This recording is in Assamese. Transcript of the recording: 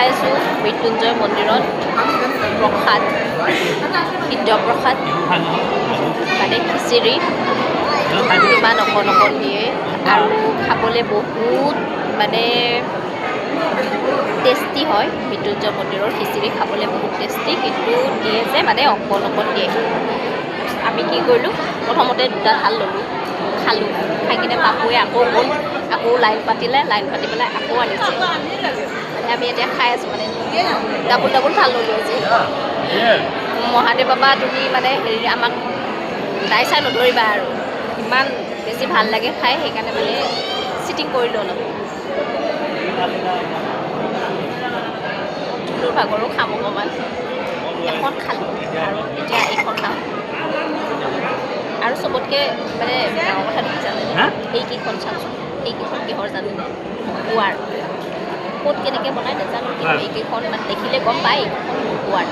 খাই আছোঁ মৃত্যুঞ্জয় মন্দিৰত প্ৰসাদ সিদ্ধ প্ৰসাদ মানে খিচিৰি ইমান অকণ অকণ দিয়ে আৰু খাবলৈ বহুত মানে টেষ্টি হয় মৃত্যুঞ্জয় মন্দিৰৰ খিচিৰি খাবলৈ বহুত টেষ্টি কিন্তু দিয়ে যে মানে অকণ অকণ দিয়ে আমি কি কৰিলোঁ প্ৰথমতে দুটা থাল ল'লোঁ খালোঁ খাই কিনে পাপুৱে আকৌ গ'ল আকৌ লাইন পাতিলে লাইন পাতি পেলাই আকৌ আনিছে আমি এতিয়া খাই আছোঁ মানে ডাবুল থাল ল'লোঁ আজি মহাদেৱ বাবা তুমি মানে হেৰি আমাক দাই চাই নধৰিবা আৰু ইমান বেছি ভাল লাগে খাই সেইকাৰণে মানে চিটিং কৰিলোঁ অলপ জুলুৰ ভাগৰো খাম অকণমান এখন খালোঁ আৰু এতিয়া এইখন খাম আৰু চবতকৈ মানে ডাঙৰ কথা তুমি জানেনে এইকেইখন চাওকচোন এইকেইখন কিহৰ জানেনে কুঁৱাৰ ক'ত কেনেকৈ বনাই নাজানো কিন্তু এইকেইখন মানে দেখিলে গম পায় এইকেইখন কুঁৱাৰ